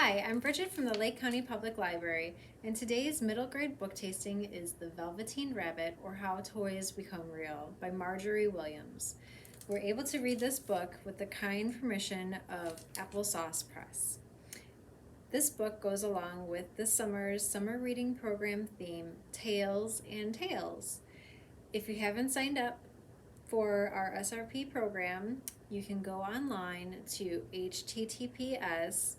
Hi, I'm Bridget from the Lake County Public Library, and today's middle grade book tasting is The Velveteen Rabbit, or How Toys Become Real by Margery Williams. We're able to read this book with the kind permission of Applesauce Press. This book goes along with this summer's summer reading program theme, Tales and Tales. If you haven't signed up for our SRP program, you can go online to https://srp.lcplin.org/.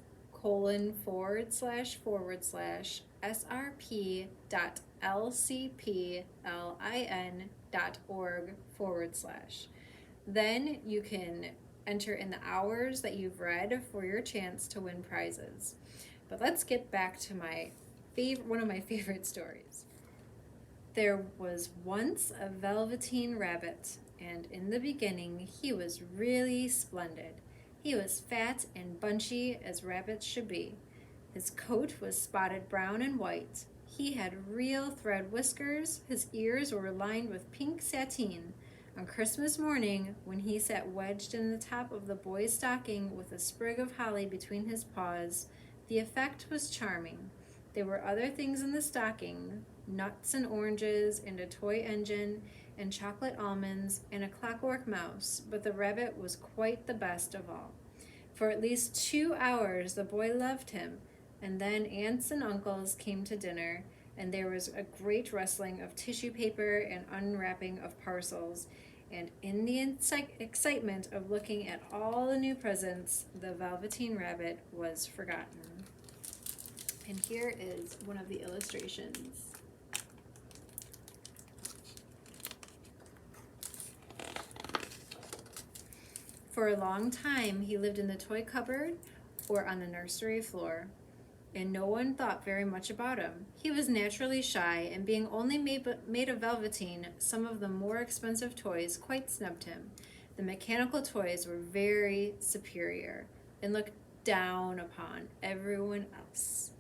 Then you can enter in the hours that you've read for your chance to win prizes. But let's get back to one of my favorite stories. There was once a Velveteen Rabbit, and in the beginning he was really splendid. He was fat and bunchy as rabbits should be. His coat was spotted brown and white. He had real thread whiskers. His ears were lined with pink sateen. On Christmas morning, when he sat wedged in the top of the boy's stocking with a sprig of holly between his paws, the effect was charming. There were other things in the stocking, nuts and oranges and a toy engine and chocolate almonds and a clockwork mouse, but the rabbit was quite the best of all. For at least 2 hours the boy loved him, and then aunts and uncles came to dinner, and there was a great rustling of tissue paper and unwrapping of parcels, and in the excitement of looking at all the new presents, the Velveteen Rabbit was forgotten. And here is one of the illustrations. For a long time, he lived in the toy cupboard or on the nursery floor, and no one thought very much about him. He was naturally shy, and being only made of velveteen, some of the more expensive toys quite snubbed him. The mechanical toys were very superior and looked down upon everyone else.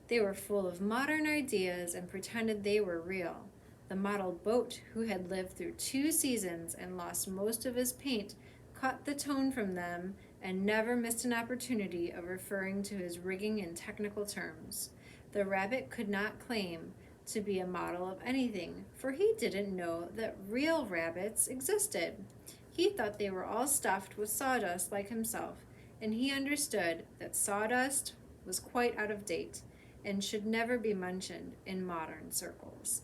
They were full of modern ideas and pretended they were real. The model boat, who had lived through 2 seasons and lost most of his paint, caught the tone from them and never missed an opportunity of referring to his rigging in technical terms. The rabbit could not claim to be a model of anything, for he didn't know that real rabbits existed. He thought they were all stuffed with sawdust like himself, and he understood that sawdust was quite out of date and should never be mentioned in modern circles.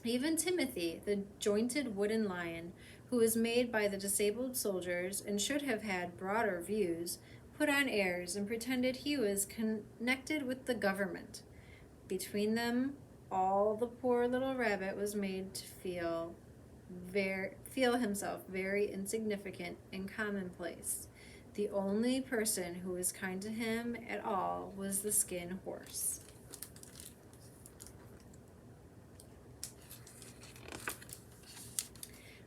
Even Timothy, the jointed wooden lion, who was made by the disabled soldiers and should have had broader views, put on airs and pretended he was connected with the government. Between them all, the poor little rabbit was made to feel himself very insignificant and commonplace. The only person who was kind to him at all was the skin horse.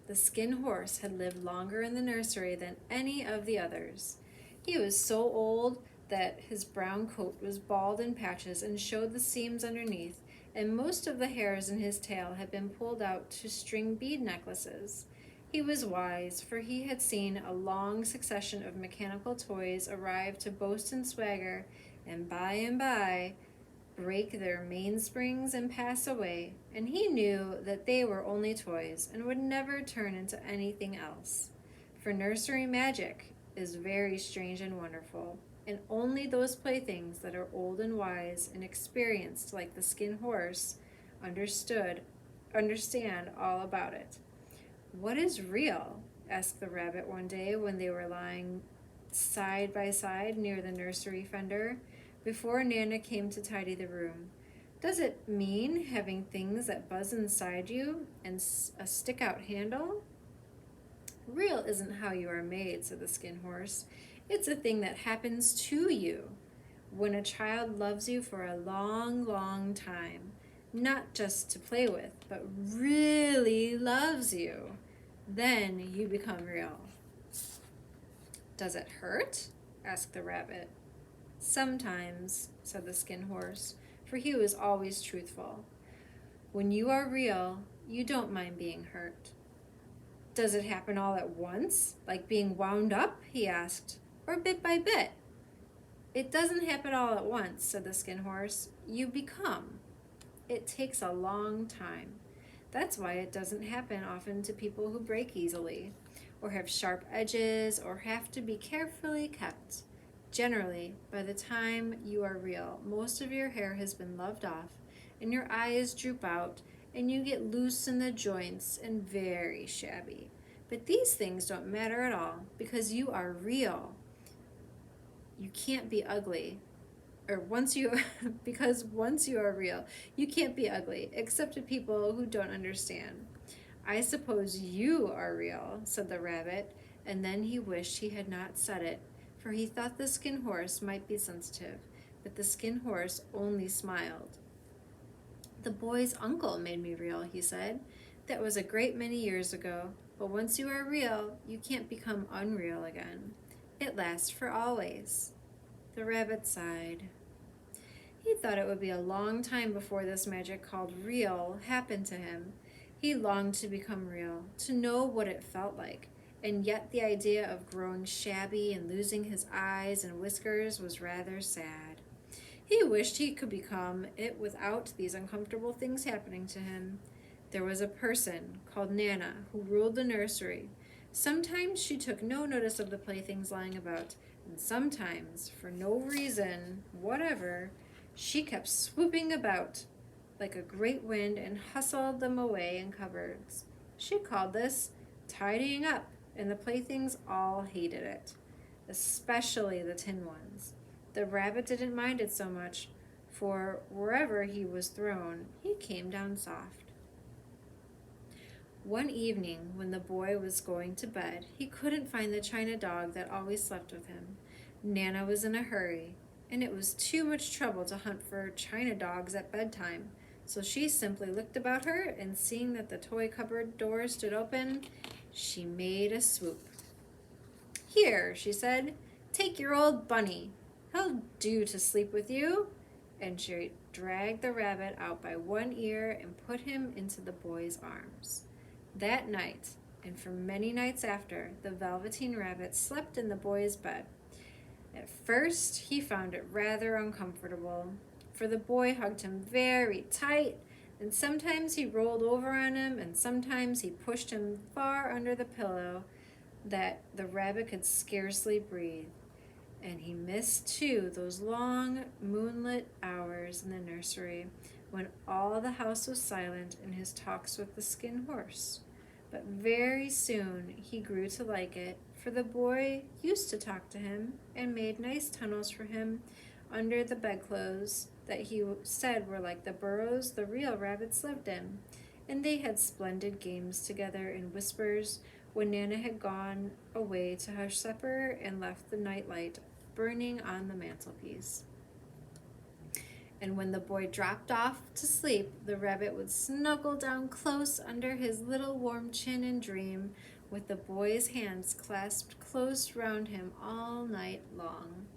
The skin horse had lived longer in the nursery than any of the others. He was so old that his brown coat was bald in patches and showed the seams underneath, and most of the hairs in his tail had been pulled out to string bead necklaces. He was wise, for he had seen a long succession of mechanical toys arrive to boast and swagger, and by break their mainsprings and pass away, and he knew that they were only toys and would never turn into anything else. For nursery magic is very strange and wonderful, and only those playthings that are old and wise and experienced like the skin horse understand all about it. "What is real?" asked the rabbit one day when they were lying side by side near the nursery fender, before Nana came to tidy the room. "Does it mean having things that buzz inside you and a stick-out handle?" "Real isn't how you are made," said the skin horse. "It's a thing that happens to you. When a child loves you for a long, long time, not just to play with, but really loves you, then you become real." "Does it hurt?" asked the rabbit. "Sometimes," said the skin horse, for he was always truthful. "When you are real, you don't mind being hurt." "Does it happen all at once, like being wound up?" he asked, "or bit by bit?" "It doesn't happen all at once," said the Skin Horse. "You become. It takes a long time. That's why it doesn't happen often to people who break easily, or have sharp edges, or have to be carefully kept. Generally, by the time you are real, most of your hair has been loved off, and your eyes droop out, and you get loose in the joints and very shabby. But these things don't matter at all, because you are real. You can't be ugly. Because once you are real, you can't be ugly, except to people who don't understand. I suppose you are real," said the rabbit, and then he wished he had not said it, for he thought the Skin Horse might be sensitive, but the Skin Horse only smiled. "The boy's uncle made me real," he said. "That was a great many years ago, but once you are real, you can't become unreal again. It lasts for always." The rabbit sighed. He thought it would be a long time before this magic called real happened to him. He longed to become real, to know what it felt like, and yet the idea of growing shabby and losing his eyes and whiskers was rather sad. He wished he could become it without these uncomfortable things happening to him. There was a person called Nana who ruled the nursery. Sometimes she took no notice of the playthings lying about, and sometimes, for no reason whatever, she kept swooping about like a great wind and hustled them away in cupboards. She called this tidying up, and the playthings all hated it, especially the tin ones. The rabbit didn't mind it so much, for wherever he was thrown, he came down soft. One evening, when the boy was going to bed, he couldn't find the china dog that always slept with him. Nana was in a hurry, and it was too much trouble to hunt for china dogs at bedtime, so she simply looked about her, and seeing that the toy cupboard door stood open, she made a swoop. "Here," she said, "take your old bunny. He'll do to sleep with you." And she dragged the rabbit out by one ear and put him into the boy's arms. That night, and for many nights after, the Velveteen Rabbit slept in the boy's bed. At first, he found it rather uncomfortable, for the boy hugged him very tight, and sometimes he rolled over on him, and sometimes he pushed him far under the pillow that the rabbit could scarcely breathe. And he missed, too, those long moonlit hours in the nursery when all the house was silent in his talks with the Skin Horse. But very soon he grew to like it, for the boy used to talk to him and made nice tunnels for him under the bedclothes that he said were like the burrows the real rabbits lived in. And they had splendid games together in whispers when Nana had gone away to hush supper and left the night light burning on the mantelpiece. And when the boy dropped off to sleep, the rabbit would snuggle down close under his little warm chin and dream, with the boy's hands clasped close round him all night long.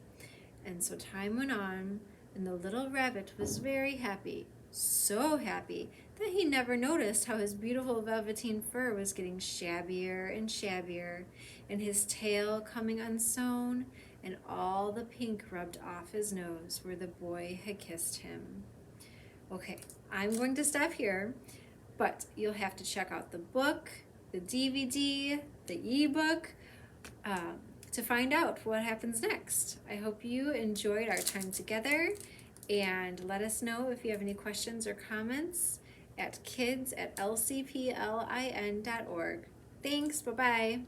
And so time went on, and the little rabbit was very happy, so happy that he never noticed how his beautiful velveteen fur was getting shabbier and shabbier, and his tail coming unsewn, and all the pink rubbed off his nose where the boy had kissed him. Okay, I'm going to stop here, but you'll have to check out the book, the DVD, the ebook, to find out what happens next. I hope you enjoyed our time together, and let us know if you have any questions or comments at kids@lcplin.org. Thanks, bye-bye.